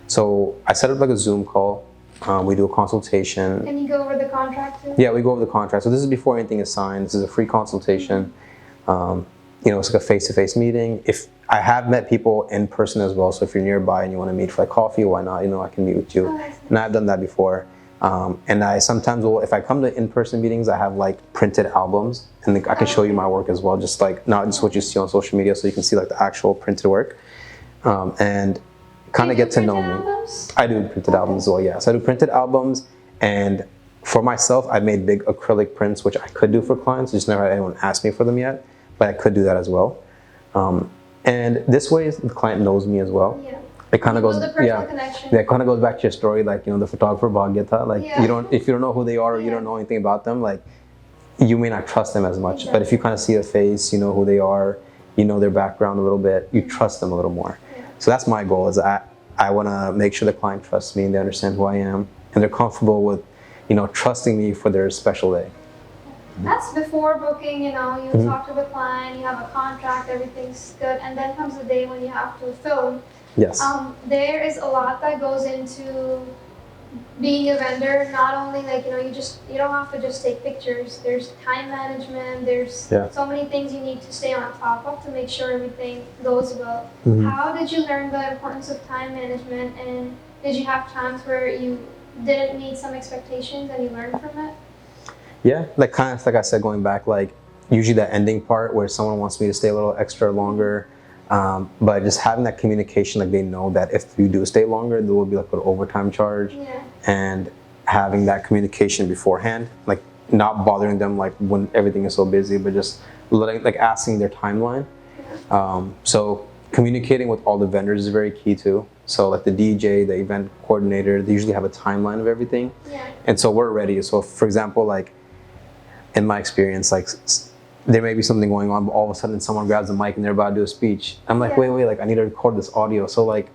So I set up like a Zoom call. We do a consultation. And you go over the contract too? Yeah, we go over the contract. So this is before anything is signed. This is a free consultation. It's like a face-to-face meeting. If I have met people in person as well, so if you're nearby and you want to meet for like coffee, why not? I can meet with you. And I've done that before. And I sometimes will, if I come to in-person meetings, I have like printed albums, and I can show you my work as well, just like not just what you see on social media, so you can see like the actual printed work, and kind of get to know me. Albums? I do printed albums as well, yeah. So I do printed albums, and for myself, I made big acrylic prints, which I could do for clients. Just never had anyone ask me for them yet, but I could do that as well. And this way, the client knows me as well. Yeah. It kind of goes, connection. Yeah, it kind of goes back to your story, like the photographer Bhagyata. Like if you don't know who they are or you don't know anything about them, like you may not trust them as much. Exactly. But if you kind of see a face, you know who they are, you know their background a little bit, you trust them a little more. Yeah. So that's my goal. Is I want to make sure the client trusts me and they understand who I am and they're comfortable with, trusting me for their special day. That's before booking. You talk to the client, you have a contract, everything's good, and then comes the day when you have to film. Yes. There is a lot that goes into being a vendor. Not only you don't have to just take pictures. There's time management. There's so many things you need to stay on top of to make sure everything goes well. Mm-hmm. How did you learn the importance of time management, and did you have times where you didn't meet some expectations and you learned from it? Yeah, like I said, going back, like usually that ending part where someone wants me to stay a little extra longer. But just having that communication, like they know that if you do stay longer, there will be like an overtime charge, and having that communication beforehand, like not bothering them like when everything is so busy, but just asking their timeline. So communicating with all the vendors is very key too. So like the DJ, the event coordinator, they usually have a timeline of everything, and so we're ready. So for example, like in my experience, like there may be something going on, but all of a sudden someone grabs a mic and they're about to do a speech. I'm like, wait, like I need to record this audio. So like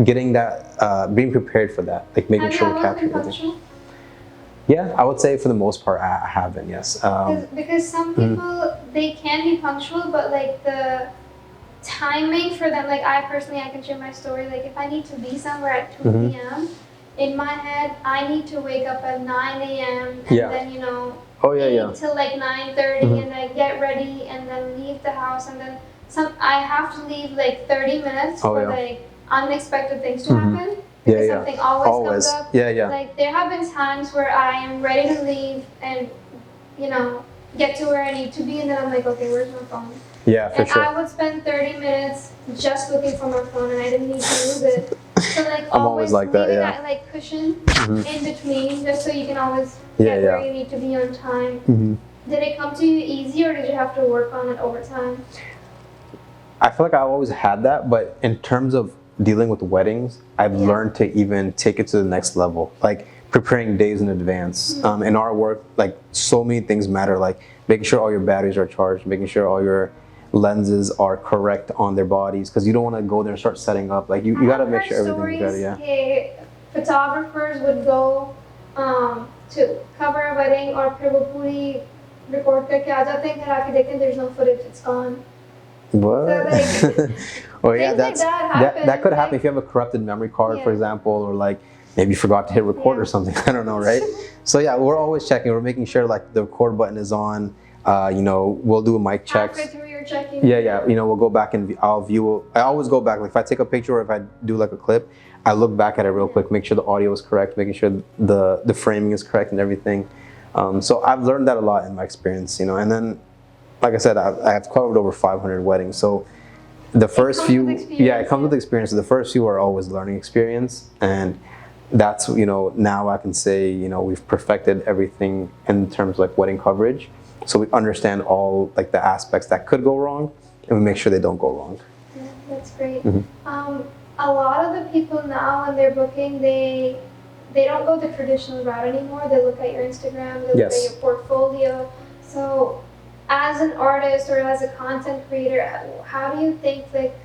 getting that, being prepared for that, like making sure we capture everything. Yeah, I would say for the most part, I have been, yes. Because some people, they can be punctual, but like the timing for them, like I can share my story. Like if I need to be somewhere at 2 p.m., in my head, I need to wake up at 9 a.m. and then, till like 9:30 and like get ready and then leave the house, and then I have to leave like 30 minutes for like unexpected things to happen, because something always comes up. Like there have been times where I am ready to leave and get to where I need to be, and then I'm like, okay, where's my phone? Yeah, for sure. I would spend 30 minutes just looking for my phone, and I didn't need to lose it. So like I'm always like that, that like cushion in between, just so you can always get where you need to be on time. Did it come to you easy, or did you have to work on it over time? I feel like I always had that, but in terms of dealing with weddings, I've learned to even take it to the next level. Like preparing days in advance. In our work, like so many things matter, like making sure all your batteries are charged, making sure all your lenses are correct on their bodies, because you don't want to go there and start setting up. Like you got to make sure everything's ready. Photographers would go to cover a wedding or puri record करके आ जाते हैं, घर आके देखते हैं there's no footage, it's gone. What? So, like, oh yeah, that could happen if you have a corrupted memory card, for example, or like maybe you forgot to hit record or something. I don't know, right? So yeah, we're always checking. We're making sure like the record button is on. We'll do a mic checks. Checking. We'll go back and I always go back. Like if I take a picture or if I do like a clip, I look back at it real quick, make sure the audio is correct, making sure the framing is correct and everything. So I've learned that a lot in my experience, and then, like I said, I've covered over 500 weddings. So the first few, it comes with experience. So the first few are always learning experience, and that's now I can say we've perfected everything in terms of like wedding coverage. So we understand all like the aspects that could go wrong, and we make sure they don't go wrong. That's great. A lot of the people now when they're booking, they don't go the traditional route anymore. They look at your Instagram, they look Yes. at your portfolio. So as an artist or as a content creator, how do you think, like,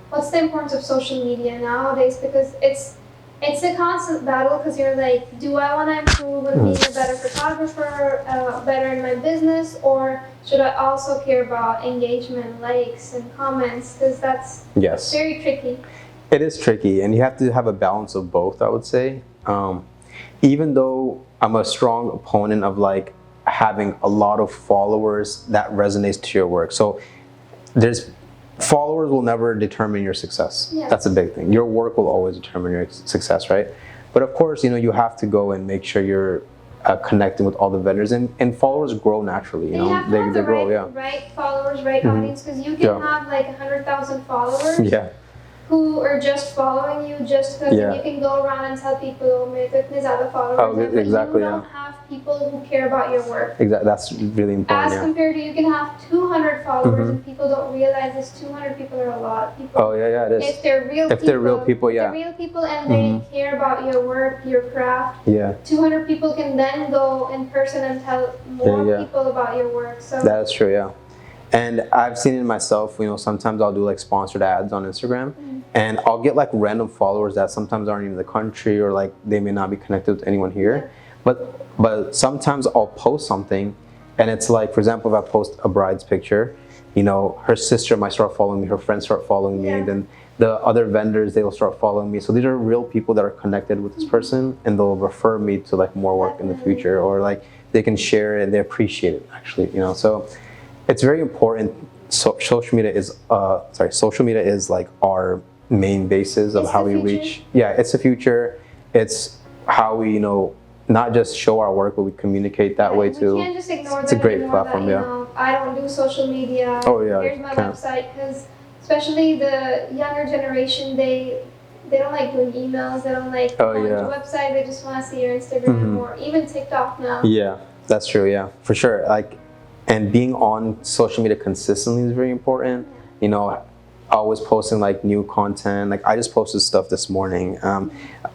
what's the importance of social media nowadays? Because it's a constant battle, because you're like, do I want to improve in being a better photographer, better in my business, or should I also care about engagement, likes, and comments? Because that's Yes. very tricky. It is tricky, and you have to have a balance of both, I would say. Even though I'm a strong opponent of like having a lot of followers, that resonates to your work. So there's followers will never determine your success. Yes. That's a big thing. Your work will always determine your success, right? But of course, you have to go and make sure you're connecting with all the vendors, and followers grow naturally. And you have to have the grow, right followers, right audience, because you can have like 100,000 followers. Yeah. Who are just following you just because Yeah. you can go around and tell people, oh, मेरे तो इतने ज़्यादा followers Oh, हैं, but exactly, you don't have people who care about your work. Exactly. That's really important. As compared to, you can have 200 followers and people don't realize this 200 people are a lot of people. Oh yeah, it is. If they're real If they're real people, yeah. If they're real people and they care about your work, your craft, Yeah. 200 people can then go in person and tell more Yeah. people about your work. So That is true, yeah. And I've seen it myself, sometimes I'll do like sponsored ads on Instagram, and I'll get like random followers that sometimes aren't even in the country, or like they may not be connected with anyone here. But sometimes I'll post something, and it's like, for example, if I post a bride's picture, her sister might start following me, her friends start following me, then the other vendors, they will start following me. So these are real people that are connected with this person, and they'll refer me to like more work in the future, or like they can share it and they appreciate it actually, So it's very important. So social media is like our main basis of It's how the we future. reach. Yeah, it's the future. It's how we, not just show our work, but we communicate that way too. We can't just ignore It's a that great anymore, platform, that, yeah. I don't do social media. Oh, yeah, Here's my can't. website, because especially the younger generation, they don't like doing emails. They don't like going to a website. They just want to see your Instagram or even TikTok now. Yeah, that's true. Yeah, for sure. And being on social media consistently is very important. Always posting like new content. Like I just posted stuff this morning.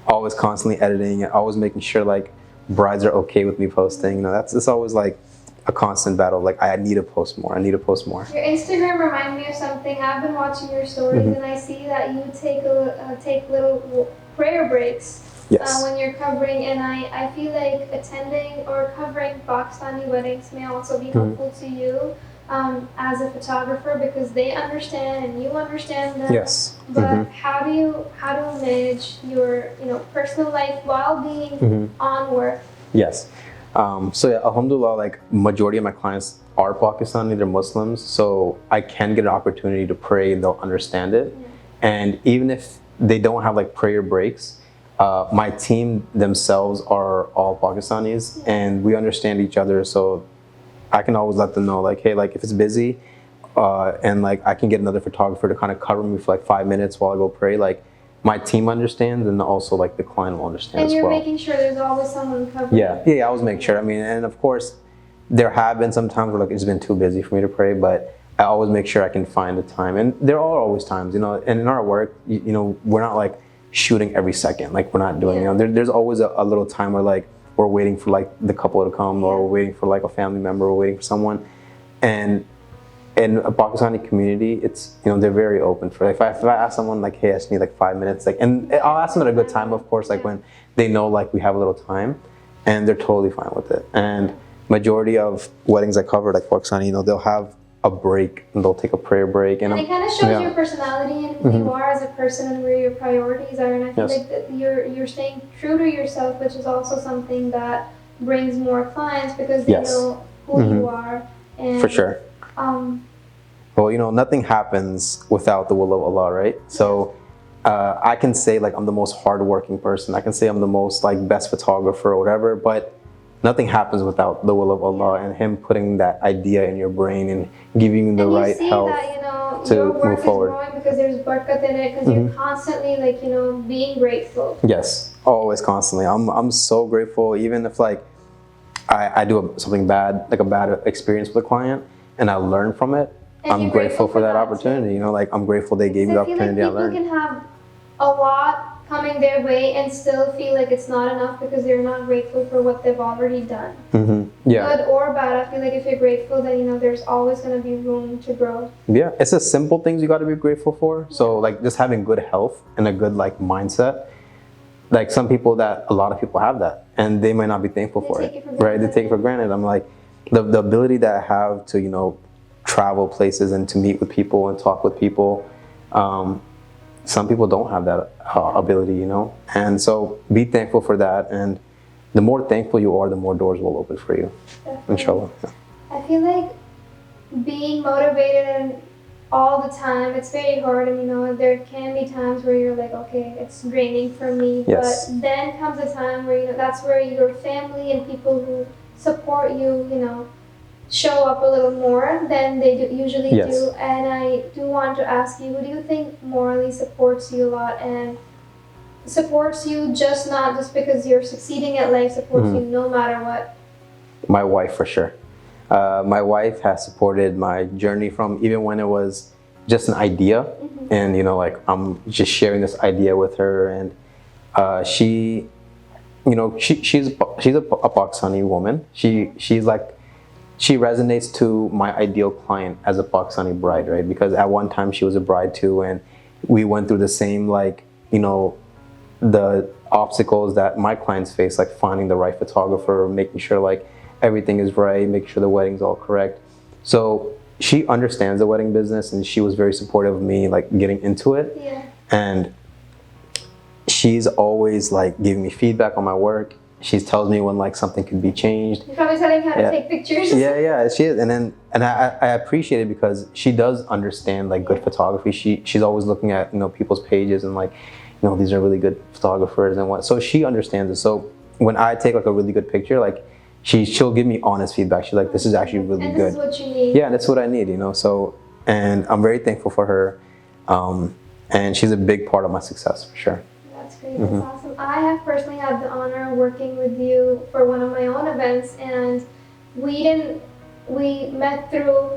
Always constantly editing. Always making sure like brides are okay with me posting. It's always like a constant battle. Like I need to post more. Your Instagram reminds me of something. I've been watching your stories and I see that you take little prayer breaks. Yes. When you're covering, and I feel like attending or covering Pakistani weddings may also be helpful to you as a photographer, because they understand and you understand them. Yes. But how do you manage your personal life while being on work? Yes. So yeah, alhamdulillah, like majority of my clients are Pakistani, they're Muslims, so I can get an opportunity to pray and they'll understand it. And even if they don't have like prayer breaks, my team themselves are all Pakistanis and we understand each other, so I can always let them know like, hey, like if it's busy and like I can get another photographer to kind of cover me for like 5 minutes while I go pray, like my team understands, and also like the client will understand as well. And you're making sure there's always someone covering. Yeah, I always make sure. I mean, and of course, there have been some times where like it's been too busy for me to pray, but I always make sure I can find the time. And there are always times, and in our work, we're not like shooting every second. Like we're not doing, there's always a little time where like we're waiting for like the couple to come, or we're waiting for like a family member, or waiting for someone. And in a Pakistani community, it's, they're very open for it. If I ask someone like, hey, I just need like 5 minutes, like, and I'll ask them at a good time, of course, like when they know like we have a little time, and they're totally fine with it. And majority of weddings I cover, like Pakistani, they'll have a break and they'll take a prayer break. And it kind of shows your personality and who you are as a person and where your priorities are. And I feel like that you're staying true to yourself, which is also something that brings more clients, because they know who you are. And, for sure. Well, nothing happens without the will of Allah, right? So I can say like I'm the most hardworking person. I can say I'm the most like best photographer or whatever, but nothing happens without the will of Allah and Him putting that idea in your brain and giving you the right health to move forward. Your work is growing because there's barakat in it, because you're constantly like being grateful. Yes, always, constantly. I'm so grateful, even if like I do something bad, like a bad experience with a client, and I learn from it. And I'm you're grateful for that too. opportunity. You know, like I'm grateful they gave me the I feel like opportunity. I people learned. can have a lot coming their way and still feel like it's not enough because they're not grateful for what they've already done. Yeah. Good or bad, I feel like if you're grateful, then you know there's always going to be room to grow. Yeah, it's the simple things you got to be grateful for. So like just having good health and a good like mindset. Like some people that a lot of people have that and they might not be thankful for it, right? They take it for granted. I'm like the ability that I have to, you know, travel places and to meet with people and talk with people. Some people don't have that ability, you know, and so be thankful for that. And the more thankful you are, the more doors will open for you. Definitely. Inshallah. Yeah. I feel like being motivated and all the time, it's very hard, and you know there can be times where you're like, okay, it's draining for me. Yes. But then comes a time where you know that's where your family and people who support you, you know, show up a little more than they usually do. And I do want to ask you, who do you think morally supports you a lot and supports you just not just because you're succeeding at life, supports you no matter what? My wife, for sure. My wife has supported my journey from even when it was just an idea, and you know, like I'm just sharing this idea with her, and she, you know, she's a Pakistani woman. She's like, she resonates to my ideal client as a Pakistani bride, right? Because at one time she was a bride too, and we went through the same, like, you know, the obstacles that my clients face, like finding the right photographer, making sure like everything is right, making sure the wedding's all correct. So she understands the wedding business, and she was very supportive of me like getting into it. Yeah. And she's always like giving me feedback on my work. She tells me when like something could be changed. You're probably telling how to take pictures. Yeah, she is. And then I appreciate it because she does understand like good photography. She's always looking at, you know, people's pages and like, you know, these are really good photographers and what. So she understands it. So when I take like a really good picture, like she'll give me honest feedback. She's like, this is actually really and good. This is what you need. Yeah, that's what I need, you know. So, and I'm very thankful for her. And she's a big part of my success for sure. That's great. That's awesome. I have personally had the honor of working with you for one of my own events, and we met through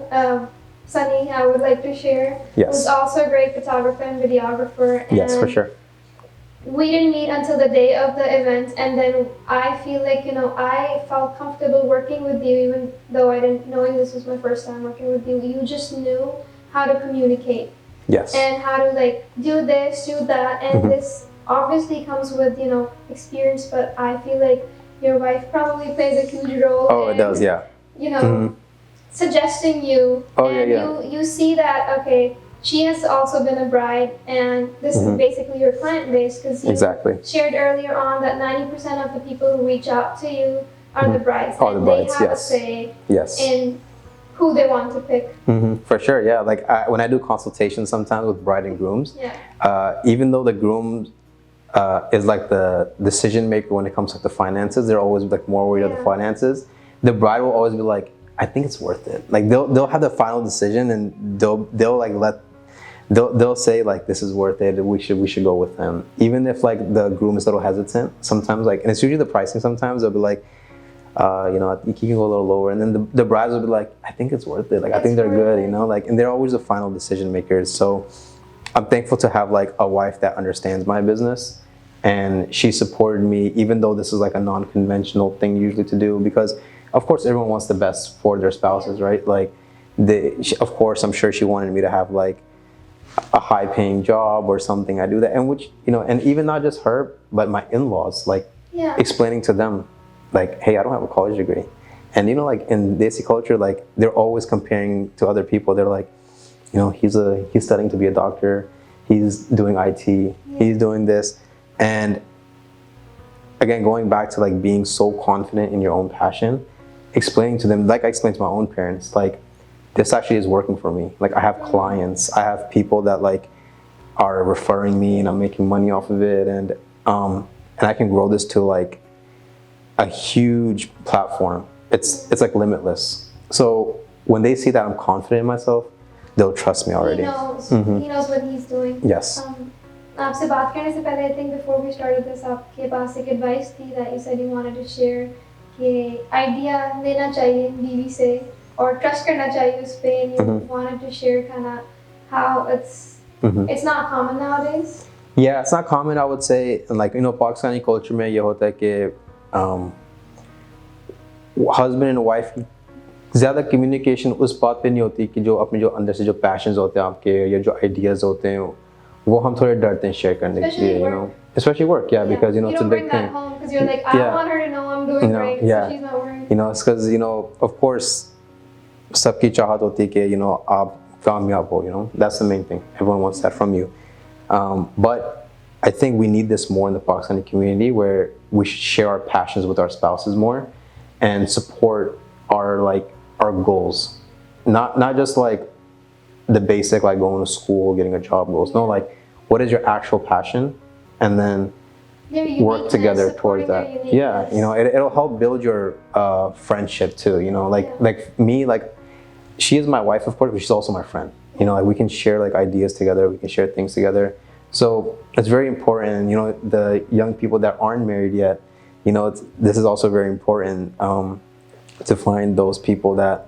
Sunny, I would like to share. Yes. Who's also a great photographer and videographer. And yes, for sure. We didn't meet until the day of the event, and then I feel like, you know, I felt comfortable working with you, even though I didn't know you. This was my first time working with you. You just knew how to communicate. Yes. And how to like do this, do that, and this obviously comes with, you know, experience, but I feel like your wife probably plays a huge role. Oh, it does, yeah. You know, suggesting you. Oh, and yeah. You see that, okay, she has also been a bride, and this is basically your client base, because you shared earlier on that 90% of the people who reach out to you are the brides. Oh, the brides, they have a say in who they want to pick. For sure, yeah. Like when I do consultations sometimes with bride and grooms, even though the groom is like the decision maker when it comes to the finances, they're always like more worried about the finances. The bride will always be like, I think it's worth it. Like they'll have the final decision, and they'll like they'll say like, this is worth it, we should go with them, even if like the groom is a little hesitant sometimes, like, and it's usually the pricing. Sometimes they'll be like, you know, you can go a little lower, and then the brides will be like, I think it's worth it, like I think they're good, you know, like, and they're always the final decision makers. So I'm thankful to have like a wife that understands my business, and she supported me even though this is like a non-conventional thing usually to do, because of course everyone wants the best for their spouses, right? Like of course I'm sure she wanted me to have like a high paying job or something. I do that, and which, you know, and even not just her, but my in-laws, like explaining to them like, hey, I don't have a college degree. And you know, like in Desi culture, like they're always comparing to other people. They're like, you know, he's studying to be a doctor, he's doing IT, he's doing this. And again, going back to like being so confident in your own passion, explaining to them, like I explained to my own parents, like, this actually is working for me. Like I have clients, I have people that like are referring me, and I'm making money off of it, and I can grow this to like a huge platform. It's like limitless. So when they see that I'm confident in myself, they'll trust me already. He knows what he's doing. Yes. आपसे बात करने से पहले, I think before we started this, आपके पास एक advice थी that you said you wanted to share, कि idea लेना चाहिए बीवी से, और trust करना चाहिए उस पे, and you wanted to share kind of how it's not common nowadays. Yeah, it's not common, I would say. And like, Pakistani culture में ये होता है कि husband and wife ज़्यादा communication उस बात पे नहीं होती कि जो अपने जो अंदर से जो passions होते हैं आपके या जो ideas होते हैं वो हम थोड़े डरते हैं share करने के लिए, especially work, yeah, because it's a big thing. You don't bring that home because you're like, I don't want her to know I'm doing great, so she's not worried. It's because of course सबकी चाहत होती है कि आप कामयाब हो, that's the main thing. Everyone wants that from you. But I think we need this more in the Pakistani community, where we should share our passions with our spouses more and support our goals. Not just like the basic, like going to school, getting a job goals. No, like what is your actual passion, and then work together towards that. Yeah, it'll help build your friendship too. Like me, like she is my wife, of course, but she's also my friend. Like we can share like ideas together, we can share things together. So it's very important. The young people that aren't married yet, this is also very important to find those people that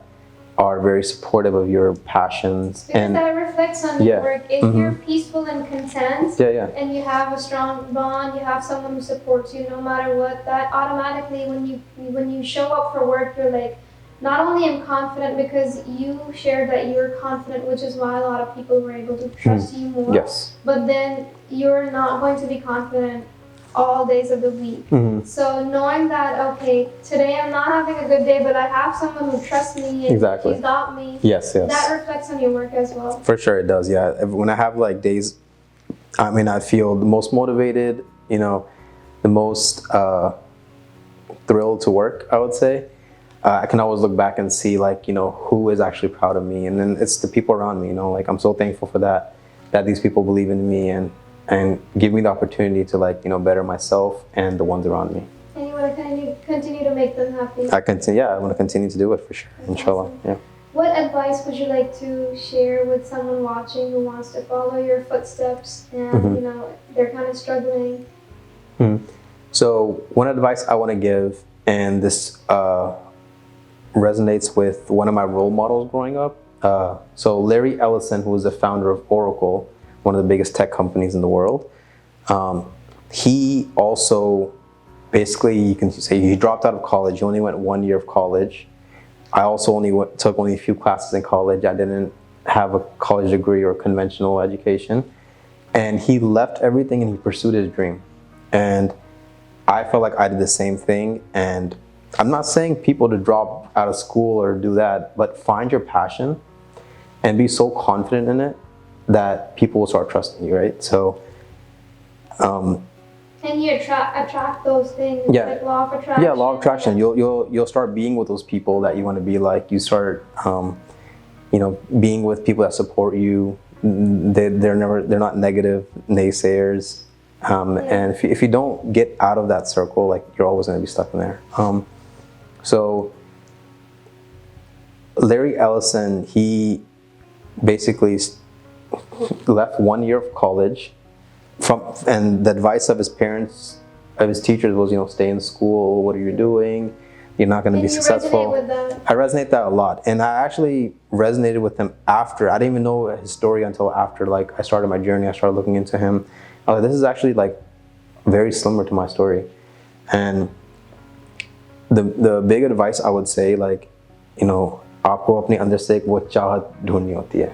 are very supportive of your passions. Because and that reflects on your work. If you're peaceful and content, and you have a strong bond, you have someone who supports you no matter what, that automatically when you show up for work, you're like, not only am confident because you shared that you're confident, which is why a lot of people were able to trust you more. Yes. But then you're not going to be confident all days of the week. So knowing that, okay, today I'm not having a good day, but I have someone who trusts me and he's got me. Yes. That reflects on your work as well. For sure it does, yeah. When I have like days, I feel the most motivated, the most thrilled to work, I would say. I can always look back and see like, who is actually proud of me. And then it's the people around me, like I'm so thankful for that these people believe in me and give me the opportunity to like, better myself and the ones around me. And you want to continue to make them happy? I want to continue to do it for sure, inshallah. Awesome. Yeah. What advice would you like to share with someone watching who wants to follow your footsteps and, they're kind of struggling? So one advice I want to give, and this resonates with one of my role models growing up. So Larry Ellison, who is the founder of Oracle, one of the biggest tech companies in the world, he also basically, you can say, he dropped out of college. He only went 1 year of college. I also took only a few classes in college. I didn't have a college degree or conventional education. And he left everything and he pursued his dream. And I felt like I did the same thing. And I'm not saying people to drop out of school or do that, but find your passion and be so confident in it that people will start trusting you, right? So, and you attract those things, like law of attraction. Yeah, law of attraction. You'll start being with those people that you want to be like. You start, being with people that support you. They're not negative naysayers. And if you don't get out of that circle, like you're always going to be stuck in there. So Larry Ellison, he basically left 1 year of college and the advice of his parents, of his teachers was, stay in school. What are you doing? You're not going to be successful. Resonate with that? I resonate that a lot. And I actually resonated with him after. I didn't even know his story until after I started my journey. I started looking into him. I was like, this is actually very similar to my story. And the big advice I would say, आपको अपने अंदर से एक वो चाहत ढूंढनी होती है,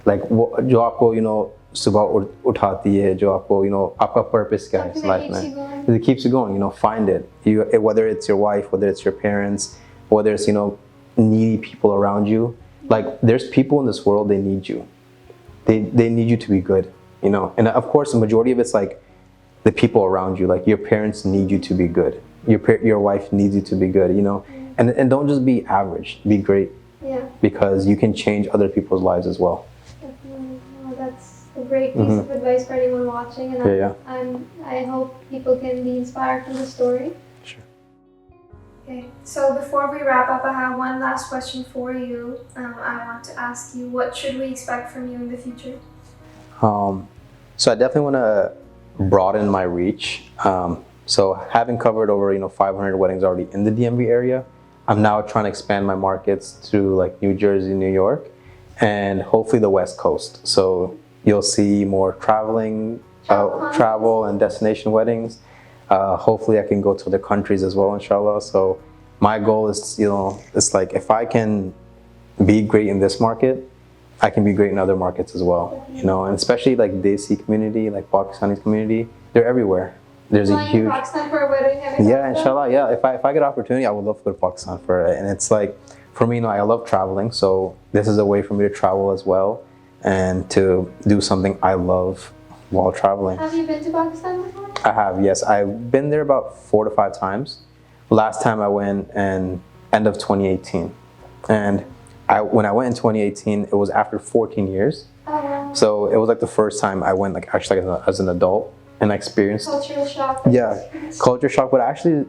जो आपको सुबह उठाती है, जो आपको आपका purpose क्या है इस life में, it keeps you going, find it. Whether it's your wife, whether it's your parents, whether it's needy people around you, there's people in this world, they need you, they need you to be good, and of course the majority of it's the people around you, your parents need you to be good, your wife needs you to be good, and don't just be average, be great. Yeah. Because you can change other people's lives as well. Definitely. Well, that's a great piece of advice for anyone watching, and I hope people can be inspired from the story. Sure. Okay, so before we wrap up, I have one last question for you. I want to ask you, what should we expect from you in the future? So I definitely want to broaden my reach. So having covered over 500 weddings already in the DMV area, I'm now trying to expand my markets to like New Jersey, New York, and hopefully the West Coast. So you'll see more travel and destination weddings. Hopefully I can go to other countries as well, inshallah. So my goal is, it's like if I can be great in this market, I can be great in other markets as well, and especially like Desi community, like Pakistani community, they're everywhere. There's a huge, Pakistan for a wedding. yeah, inshallah, yeah. If I get opportunity, I would love to go to Pakistan for it. And it's like, for me, I love traveling, so this is a way for me to travel as well, and to do something I love while traveling. Have you been to Pakistan before? I have, yes. I've been there about 4 to 5 times. Last time I went in end of 2018, and when I went in 2018, it was after 14 years. Oh, wow. So it was like the first time I went, like actually as an adult, and I experienced Cultural shock. yeah, culture shock, but I actually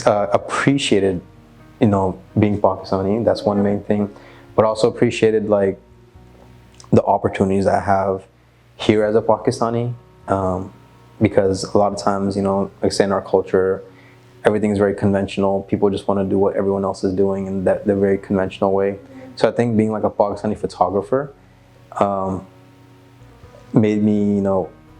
appreciated, being Pakistani. That's one main thing, but also appreciated like the opportunities I have here as a Pakistani, because a lot of times, like I say, in our culture, everything is very conventional. People just want to do what everyone else is doing in the very conventional way. So I think being like a Pakistani photographer made me,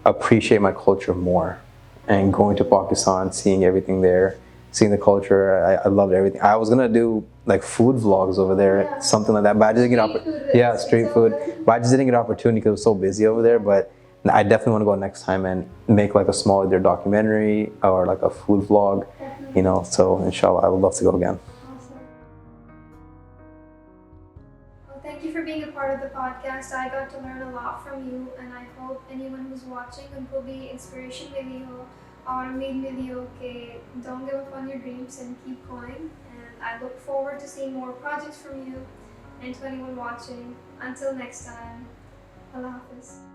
appreciate my culture more. And going to Pakistan, seeing everything there, seeing the culture, I loved everything. I was gonna do like food vlogs over there, something like that, but I just didn't get street food. But I just didn't get opportunity because it was so busy over there. But I definitely want to go next time and make like a small either documentary or like a food vlog, So inshallah, I would love to go again. Awesome. Well, thank you for being a part of the podcast. I got to learn a lot from you, and I hope anyone who's watching उनको भी inspiration मिली हो और उम्मीद मिली हो कि don't give up on your dreams and keep going. And I look forward to seeing more projects from you and to anyone watching. Until next time, Allah Hafiz.